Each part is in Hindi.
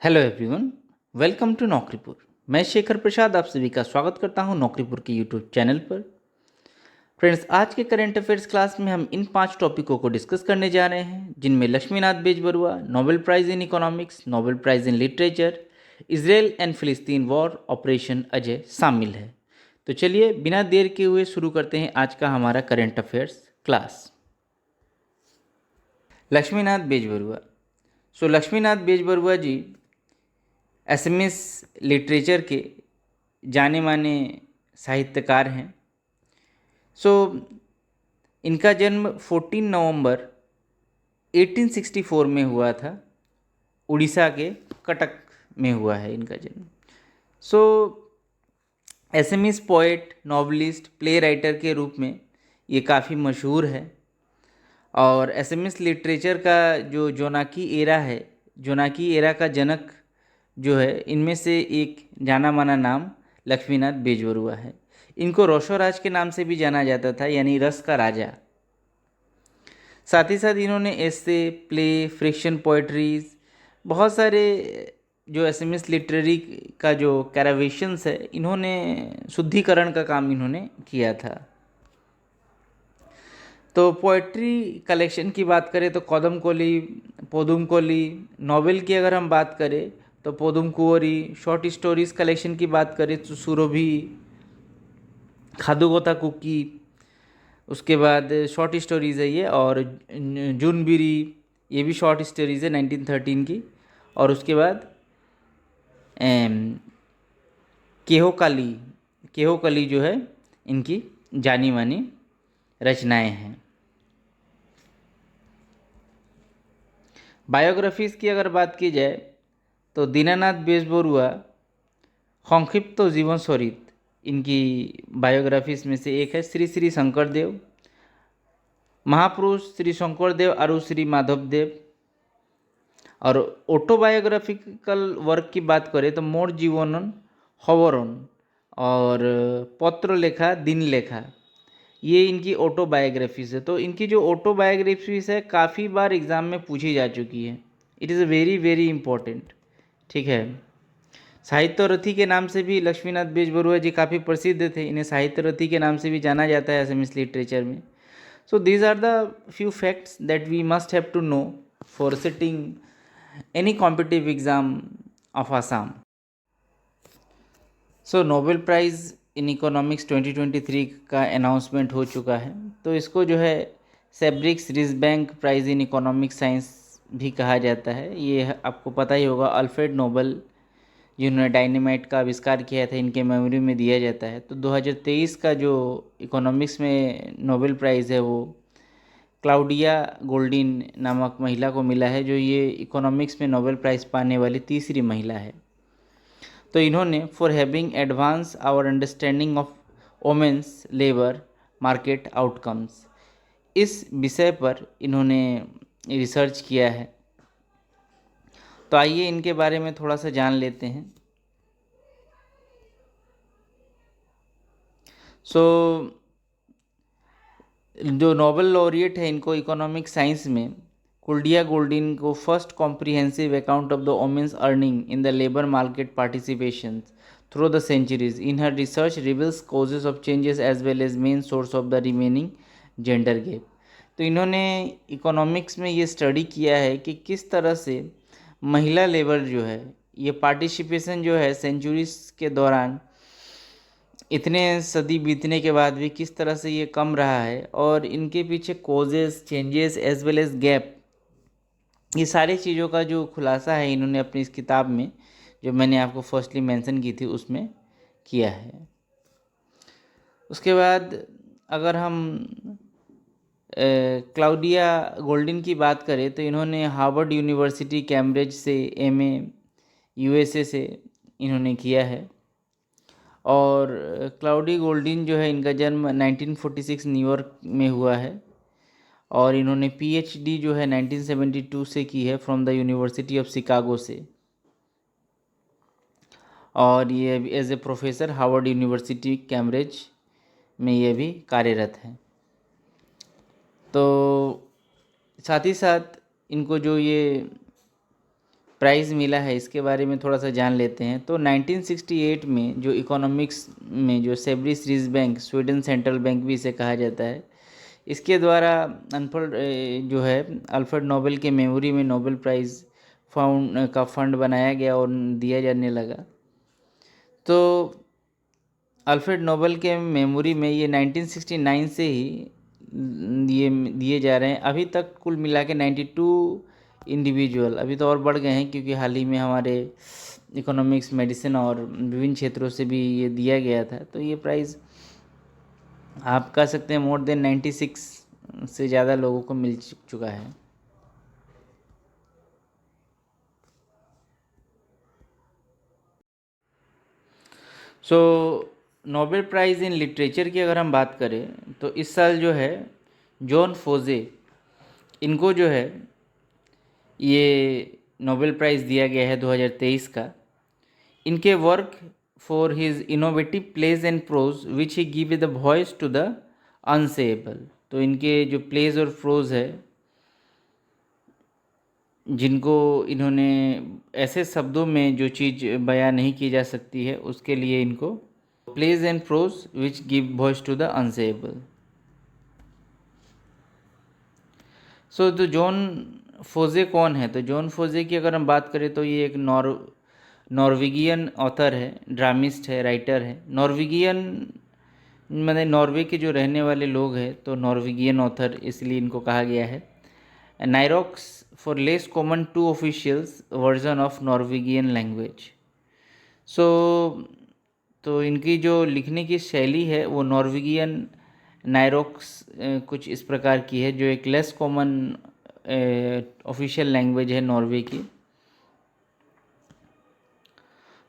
Hello everyone, welcome to Naukripur. मैं शेखर प्रसाद आप सभी का स्वागत करता हूं नौकरीपुर के यूट्यूब चैनल पर। फ्रेंड्स, आज के करंट अफेयर्स क्लास में हम इन 5 टॉपिकों को डिस्कस करने जा रहे हैं, जिनमें Lakshminath Bezbaruah Nobel prize in economics, Nobel prize in literature, Israel and Palestine war, operation Ajay शामिल है। तो चलिए बिना देर के हुए शुरू करते हैं आज का हमारा current affairs class. Lakshminath Bezbaruah. Lakshminath Bezbaruah ji Assamese literature के जाने माने साहित्यकार हैं। इनका जन्म 14 नवंबर 1864 में हुआ था। उड़ीसा के कटक में हुआ है इनका जन्म। असमीस पोएट, नॉवलिस्ट, प्ले राइटर के रूप में ये काफ़ी मशहूर है। और असमीस लिटरेचर का जो जोनाकी एरा है, जोनाकी एरा का जनक जो है, इनमें से एक जाना माना नाम लक्ष्मीनाथ बेजबरुआ है। इनको रोशोराज के नाम से भी जाना जाता था, यानी रस का राजा। साथ ही साथ इन्होंने एसे, प्ले, फ्रिक्शन, पोइट्रीज, बहुत सारे जो असमीस लिटरेरी का जो कैरावेशंस है, इन्होंने शुद्धिकरण का काम इन्होंने किया था। तो पोइट्री कलेक्शन की बात करें तो कदम कोली, पोदुम कोली, नॉवेल की अगर हम बात करें तो पोदुम कुंवरी, शॉर्ट स्टोरीज़ कलेक्शन की बात करें तो सुरभि, खादुगोता कुकी, उसके बाद शॉर्ट स्टोरीज़ है ये, और जूनबिरी, ये भी शॉर्ट स्टोरीज़ है 1913 की। और उसके बाद केहोकाली, केहोकली जो है, इनकी जानी मानी रचनाएं हैं। बायोग्राफीज़ की अगर बात की जाए तो दीनानाथ बेजबरुआ संक्षिप्त जीवन चरित इनकी बायोग्राफीज में से एक है। श्री श्री शंकरदेव, महापुरुष श्री शंकरदेव और श्री माधवदेव। और ऑटोबायोग्राफिकल वर्क की बात करें तो मोर जीवनन, खबरन और पत्र लेखा, दिन लेखा, ये इनकी ऑटोबायोग्राफीज है। तो इनकी जो ऑटोबायोग्राफीज है काफ़ी बार एग्ज़ाम में पूछी जा चुकी है। It is very very important. ठीक है। साहित्य रथी के नाम से भी लक्ष्मीनाथ बेजबरुआ जी काफ़ी प्रसिद्ध थे। इन्हें साहित्य रथी के नाम से भी जाना जाता है असमीस लिटरेचर में। So these are the few facts that we must have to know for sitting any competitive exam of Assam. Nobel prize in economics 2023 का अनाउंसमेंट हो चुका है। तो इसको जो है सेब्रिक्स रिसबैंक प्राइज़ इन इकोनॉमिक साइंस भी कहा जाता है। ये आपको पता ही होगा, अल्फ्रेड नोबेल जिन्होंने डायनेमाइट का आविष्कार किया था, इनके मेमोरी में दिया जाता है। तो 2023 का जो इकोनॉमिक्स में नोबेल प्राइज़ है वो क्लाउडिया गोल्डिन नामक महिला को मिला है, जो ये इकोनॉमिक्स में नोबेल प्राइज़ पाने वाली तीसरी महिला है। तो इन्होंने for having advance our understanding of women's labour market outcomes, इस विषय पर इन्होंने रिसर्च किया है। तो आइए इनके बारे में थोड़ा सा जान लेते हैं। जो नोबेल लॉरिएट है इनको इकोनॉमिक साइंस में, कुल्डिया गोल्डिन को first comprehensive account of the women's earning in the labour market participation through the centuries in her research reveals causes of changes as well as main source of the remaining gender gap. तो इन्होंने इकोनॉमिक्स में ये स्टडी किया है कि किस तरह से महिला लेबर जो है, ये पार्टिसिपेशन जो है सेंचुरीज के दौरान, इतने सदी बीतने के बाद भी किस तरह से ये कम रहा है, और इनके पीछे causes, changes as well as gap, ये सारी चीज़ों का जो खुलासा है इन्होंने अपनी इस किताब में, जो मैंने आपको फर्स्टली मेंशन की थी, उसमें किया है। उसके बाद अगर हम क्लाउडिया गोल्डिन की बात करें तो इन्होंने हार्वर्ड यूनिवर्सिटी कैम्ब्रिज से एमए, यूएसए से इन्होंने किया है। और क्लाउडी गोल्डिन जो है, इनका जन्म 1946 न्यूयॉर्क में हुआ है। और इन्होंने पीएचडी जो है 1972 से की है from the University of Chicago से। और ये as a professor Harvard University Cambridge में ये भी कार्यरत है। तो साथ ही साथ इनको जो ये प्राइज़ मिला है इसके बारे में थोड़ा सा जान लेते हैं। तो 1968 में जो इकोनॉमिक्स में जो Sveriges Riksbank, Sweden central bank भी इसे कहा जाता है, इसके द्वारा जो है अल्फ्रेड नोबेल के मेमोरी में नोबेल प्राइज़ का फंड बनाया गया और दिया जाने लगा। तो अल्फ्रेड नोबेल के मेमोरी में ये 1969 से ही दिए जा रहे हैं। अभी तक कुल मिला के 92 इंडिविजुअल, अभी तो और बढ़ गए हैं क्योंकि हाल ही में हमारे इकोनॉमिक्स, मेडिसिन और विभिन्न क्षेत्रों से भी ये दिया गया था। तो ये प्राइज़ आप कह सकते हैं मोर देन 96 से ज़्यादा लोगों को मिल चुका है। सो नोबेल प्राइज़ इन लिटरेचर की अगर हम बात करें तो इस साल जो है जॉन फोजे, इनको जो है ये नोबेल प्राइज़ दिया गया है 2023 का। इनके work for his innovative plays and prose which ही give the voice to the unsayable. तो इनके जो प्लेज और प्रोज है जिनको इन्होंने ऐसे शब्दों में जो चीज़ बयां नहीं की जा सकती है, उसके लिए इनको plays and prose which give voice to the unsayable. So तो जॉन फोजे कौन है? तो जॉन फोजे की अगर हम बात करें तो ये एक नॉर्वेगियन ऑथर है, ड्रामिस्ट है, राइटर है। नॉर्वेगियन मतलब नॉर्वे के जो रहने वाले लोग हैं, तो नॉर्वेगियन ऑथर इसलिए इनको कहा गया है। Nynorsk for less common to officials version of Norwegian language. So तो इनकी जो लिखने की शैली है वो नॉर्वेगियन नायरॉक्स कुछ इस प्रकार की है, जो एक लेस कॉमन ऑफिशियल लैंग्वेज है नॉर्वे की।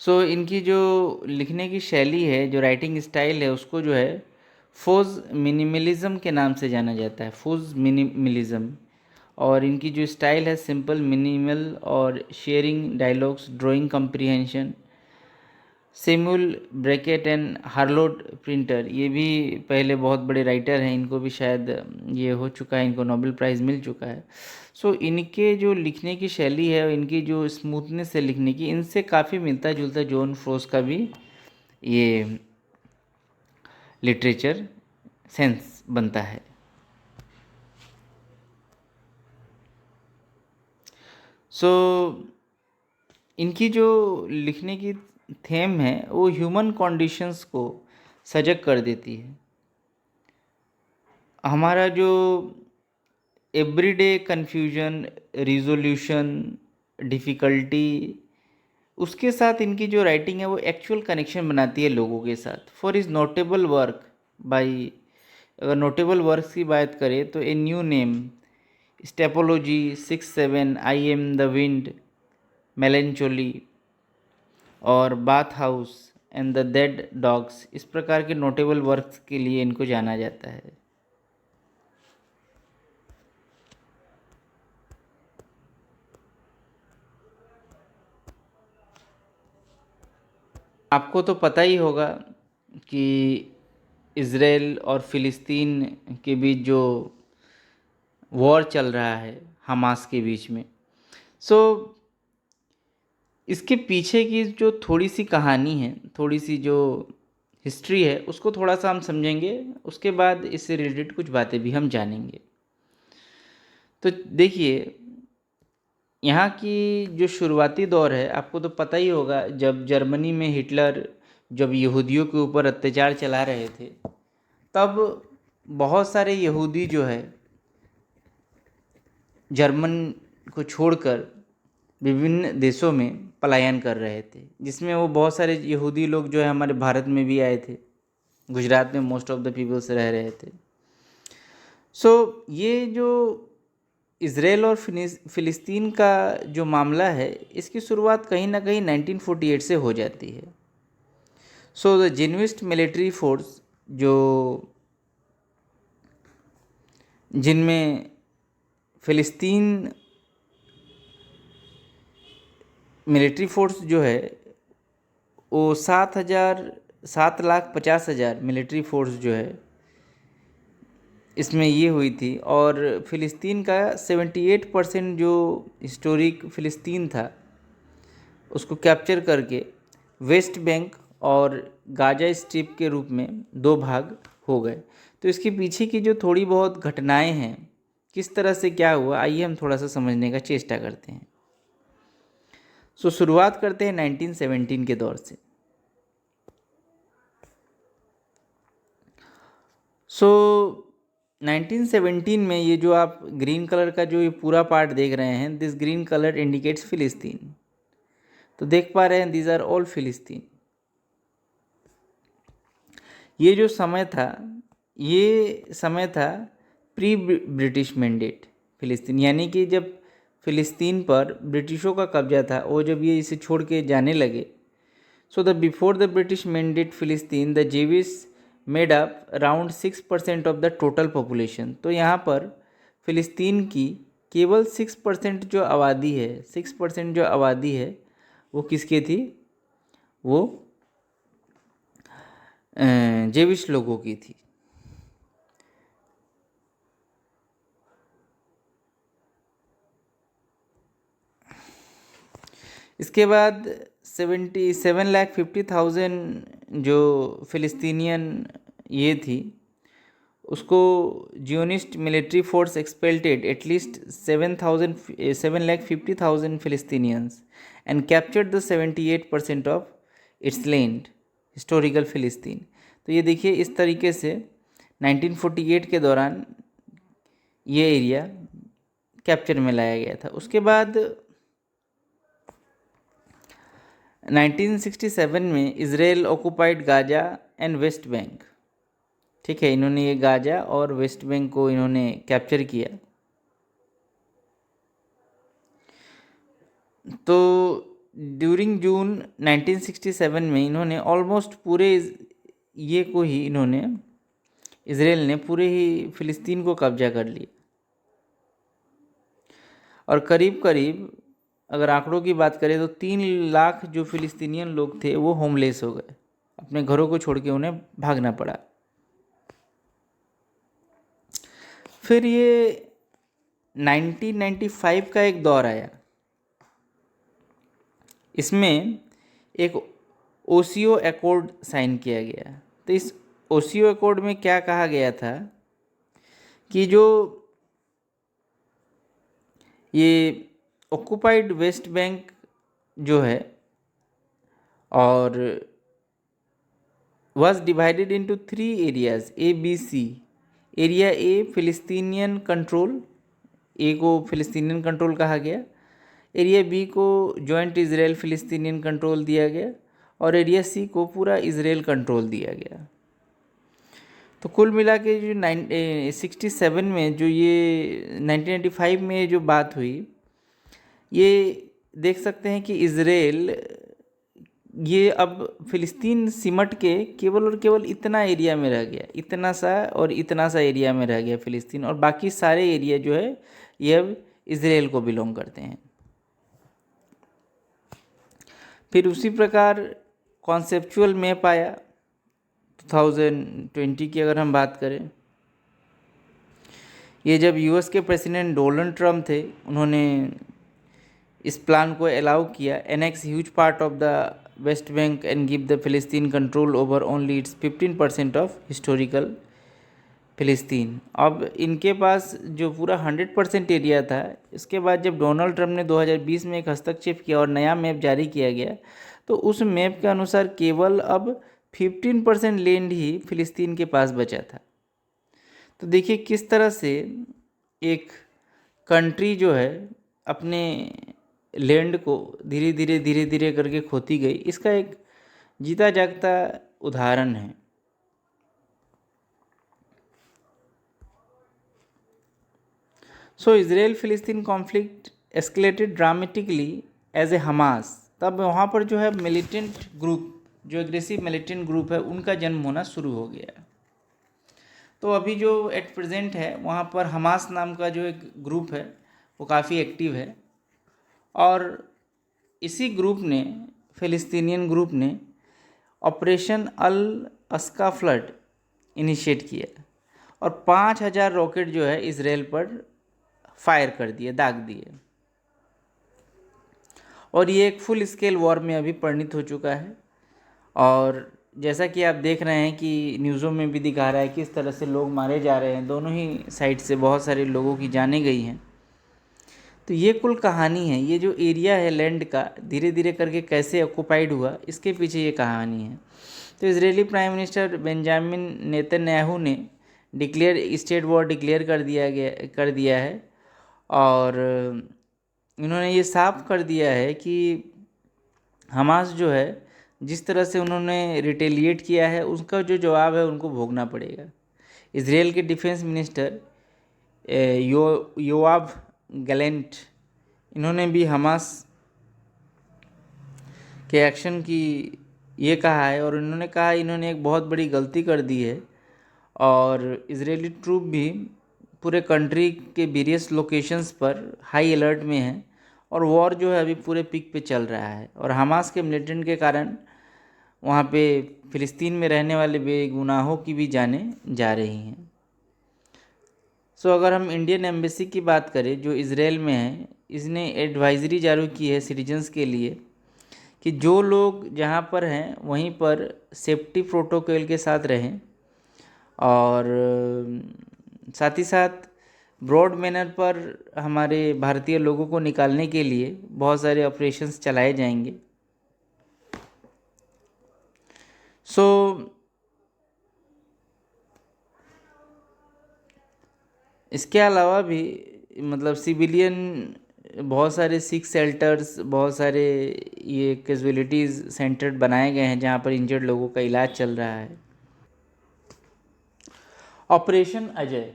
सो इनकी जो लिखने की शैली है, जो राइटिंग स्टाइल है, उसको जो है फोज मिनिमलिज्म के नाम से जाना जाता है, फोज मिनिमलिज्म। और इनकी जो स्टाइल है सिंपल, मिनिमल और sharing dialogues, drawing comprehension. Samuel Beckett and Harold Pinter, ये भी पहले बहुत बड़े राइटर हैं, इनको भी शायद ये हो चुका है, इनको नोबेल प्राइज़ मिल चुका है। सो इनके जो लिखने की शैली है और इनकी जो स्मूथनेस है लिखने की, इनसे काफ़ी मिलता जुलता जॉन फोज का भी ये लिटरेचर सेंस बनता है। सो इनकी जो लिखने की थीम है वो ह्यूमन कंडीशंस को सजग कर देती है। हमारा जो एवरीडे कन्फ्यूजन, रिजोल्यूशन, डिफ़िकल्टी, उसके साथ इनकी जो राइटिंग है वो एक्चुअल कनेक्शन बनाती है लोगों के साथ। For is notable work by, अगर नोटेबल वर्क की बात करें तो a new name, Septology, 6-7, I am the wind, melancholy और boathouse and the dead dogs, इस प्रकार के नोटेबल वर्क्स के लिए इनको जाना जाता है। आपको तो पता ही होगा कि इज़राइल और फ़िलिस्तीन के बीच जो वॉर चल रहा है हमास के बीच में, सो इसके पीछे की जो थोड़ी सी कहानी है, थोड़ी सी जो हिस्ट्री है, उसको थोड़ा सा हम समझेंगे, उसके बाद इससे रिलेटेड कुछ बातें भी हम जानेंगे। तो देखिए, यहाँ की जो शुरुआती दौर है, आपको तो पता ही होगा, जब जर्मनी में हिटलर जब यहूदियों के ऊपर अत्याचार चला रहे थे, तब बहुत सारे यहूदी जो है जर्मन को छोड़कर विभिन्न देशों में पलायन कर रहे थे, जिसमें वो बहुत सारे यहूदी लोग जो है हमारे भारत में भी आए थे। गुजरात में मोस्ट ऑफ द पीपल्स रह रहे थे। सो ये जो इज़राइल और फ़िलिस्तीन का जो मामला है, इसकी शुरुआत कहीं ना कहीं 1948 से हो जाती है। सो द जिनविस्ट मिलिट्री फोर्स, जो जिनमें फ़िलिस्तीन मिलिट्री फोर्स जो है वो 7,50,000 मिलिट्री फोर्स जो है इसमें ये हुई थी। और फ़िलिस्तीन का 78% जो हिस्टोरिक फ़िलिस्तीन था, उसको कैप्चर करके वेस्ट बैंक और गाजा स्ट्रिप के रूप में दो भाग हो गए। तो इसके पीछे की जो थोड़ी बहुत घटनाएं हैं, किस तरह से क्या हुआ, आइए हम थोड़ा सा समझने का चेष्टा करते हैं। शुरुआत करते हैं 1917 के दौर से। 1917 में ये जो आप ग्रीन कलर का जो ये पूरा पार्ट देख रहे हैं, दिस ग्रीन कलर इंडिकेट्स फिलिस्तीन। तो देख पा रहे हैं, दीज आर ऑल फिलिस्तीन। ये जो समय था, ये समय था प्री ब्रिटिश मैंडेट फिलिस्तीन, यानी कि जब फिलिस्तीन पर ब्रिटिशों का कब्जा था, वो जब ये इसे छोड़ के जाने लगे। So the before the British mandate Palestine the Jewish made up around 6% of the total population. तो यहाँ पर फिलिस्तीन की केवल 6% जो आबादी है, 6% जो आबादी है वो किसकी थी, वो जेविश लोगों की थी। इसके बाद 77,50,000 जो फिलिस्तीनियन ये थी, उसको Zionist military force expelled at least 7,50,000 Palestinians and captured the 78% of its land, historical Palestine. तो ये देखिए, इस तरीके से 1948 के दौरान ये एरिया कैप्चर में लाया गया था। उसके बाद 1967 में Israel occupied Gaza and West Bank. ठीक है, इन्होंने ये गाजा और वेस्ट बैंक को इन्होंने कैप्चर किया। तो ड्यूरिंग जून 1967 में इन्होंने ऑलमोस्ट पूरे ये को ही इन्होंने, इजराइल ने पूरे ही फिलिस्तीन को कब्जा कर लिया। और करीब करीब अगर आंकड़ों की बात करें तो 3 लाख जो फिलिस्तीनियन लोग थे वो होमलेस हो गए, अपने घरों को छोड़ के उन्हें भागना पड़ा। फिर ये 1995 का एक दौर आया, इसमें एक ओसियो एकॉर्ड साइन किया गया। तो इस ओसियो एकॉर्ड में क्या कहा गया था कि जो ये ऑक्युपाइड वेस्ट बैंक जो है और was divided into 3 areas A, B, C। Area A Palestinian control, A को फिलिस्तीनियन कंट्रोल कहा गया, एरिया बी को जॉइंट इजराइल फिलिस्तीनियन कंट्रोल दिया गया और एरिया सी को पूरा इजराइल कंट्रोल दिया गया। तो कुल मिला के जो 67 में जो ये 1995 में जो बात हुई, ये देख सकते हैं कि इजराइल ये अब फिलिस्तीन सिमट के केवल और केवल इतना एरिया में रह गया, इतना सा और इतना सा एरिया में रह गया फिलिस्तीन, और बाकी सारे एरिया जो है ये अब इजराइल को बिलोंग करते हैं। फिर उसी प्रकार कॉन्सेप्चुअल मैप आया 2020 की अगर हम बात करें। ये जब यूएस के प्रेसिडेंट डोनाल्ड ट्रम्प थे, उन्होंने इस प्लान को अलाउ किया, annex huge part of the west bank and give the Palestine control over only its 15% of historical Palestine. अब इनके पास जो पूरा 100% एरिया था, इसके बाद जब डोनाल्ड ट्रम्प ने 2020 में एक हस्तक्षेप किया और नया मैप जारी किया गया, तो उस मैप के अनुसार केवल अब 15% लैंड ही फिलिस्तीन के पास बचा था। तो देखिए किस तरह से एक कंट्री जो है अपने लैंड को धीरे धीरे करके खोती गई, इसका एक जीता जागता उदाहरण है। So Israel Palestine conflict escalated dramatically as a Hamas. तब वहाँ पर जो है मिलिटेंट ग्रुप, जो एग्रेसिव मिलिटेंट ग्रुप है, उनका जन्म होना शुरू हो गया। तो अभी जो एट प्रेजेंट है वहाँ पर हमास नाम का जो एक ग्रुप है वो काफ़ी एक्टिव है, और इसी ग्रुप ने, फिलिस्तीनियन ग्रुप ने ऑपरेशन अल अस्का फ्लड इनिशिएट किया और 5,000 रॉकेट जो है इजराइल पर फायर कर दिए, दाग दिए। और ये एक फुल स्केल वॉर में अभी परिणत हो चुका है। और जैसा कि आप देख रहे हैं कि न्यूज़ों में भी दिखा रहा है किस तरह से लोग मारे जा रहे हैं, दोनों ही साइड से बहुत सारे लोगों की जानें गई हैं। तो ये कुल कहानी है, ये जो एरिया है लैंड का धीरे धीरे करके कैसे ऑक्युपाइड हुआ, इसके पीछे ये कहानी है। तो Israeli prime minister Benjamin Netanyahu ने स्टेट वॉर डिक्लेयर कर दिया है। और इन्होंने ये साफ कर दिया है कि हमास जो है जिस तरह से उन्होंने रिटेलिएट किया है उसका जो जवाब है उनको भोगना पड़ेगा। इसराइल के डिफेंस मिनिस्टर योआव गैलेंट, इन्होंने भी हमास के एक्शन की ये कहा है, और इन्होंने कहा इन्होंने एक बहुत बड़ी गलती कर दी है। और इजरायली ट्रूप भी पूरे कंट्री के वेरियस लोकेशंस पर हाई अलर्ट में है, और वॉर जो है अभी पूरे पीक पे चल रहा है। और हमास के मिलिटेंट के कारण वहाँ पे फ़िलिस्तीन में रहने वाले बेगुनाहों की भी जानें जा रही हैं। सो अगर हम इंडियन एम्बेसी की बात करें जो इज़राइल में है, इसने एडवाइजरी जारी की है सिटीजन्स के लिए कि जो लोग जहाँ पर हैं वहीं पर सेफ्टी प्रोटोकॉल के साथ रहें, और साथ ही साथ ब्रॉड मैनर पर हमारे भारतीय लोगों को निकालने के लिए बहुत सारे ऑपरेशंस चलाए जाएंगे। सो इसके अलावा भी मतलब सिविलियन बहुत सारे सिख शेल्टर्स, बहुत सारे ये कैजुअलिटीज़ सेंटर बनाए गए हैं जहाँ पर इंजर्ड लोगों का इलाज चल रहा है। ऑपरेशन अजय,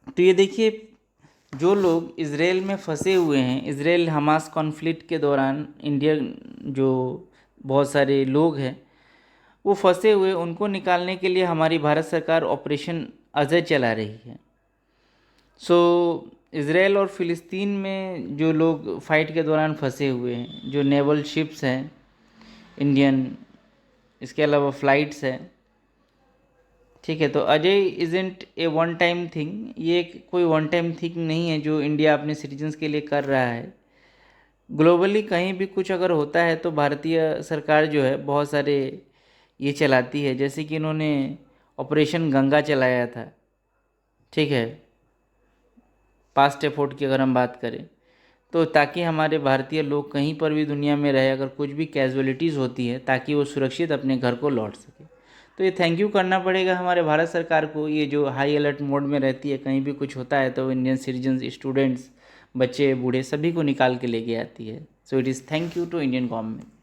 तो ये देखिए जो लोग इज़राइल में फंसे हुए हैं, इज़राइल हमास कॉन्फ्लिक्ट के दौरान इंडियन जो बहुत सारे लोग हैं वो फंसे हुए, उनको निकालने के लिए हमारी भारत सरकार ऑपरेशन अजय चला रही है। सो इज़राइल और फ़िलिस्तीन में जो लोग फ़ाइट के दौरान फंसे हुए हैं, जो नेवल शिप्स हैं इंडियन, इसके अलावा फ़्लाइट्स हैं, ठीक है। तो Ajay isn't A one time thing, ये कोई वन टाइम थिंग नहीं है जो इंडिया अपने सिटीजन्स के लिए कर रहा है। ग्लोबली कहीं भी कुछ अगर होता है तो भारतीय सरकार जो है बहुत सारे ये चलाती है, जैसे कि इन्होंने ऑपरेशन गंगा चलाया था, ठीक है, पास्ट एफर्ट की अगर हम बात करें तो, ताकि हमारे भारतीय लोग कहीं पर भी दुनिया में रहे, अगर कुछ भी कैजुअलिटीज़ होती है ताकि वो सुरक्षित अपने घर को लौट सके। तो ये थैंक यू करना पड़ेगा हमारे भारत सरकार को, ये जो हाई अलर्ट मोड में रहती है, कहीं भी कुछ होता है तो इंडियन सिटीजन्स, स्टूडेंट्स, बच्चे, बूढ़े सभी को निकाल के लेके आती है। So it is thank you to Indian government.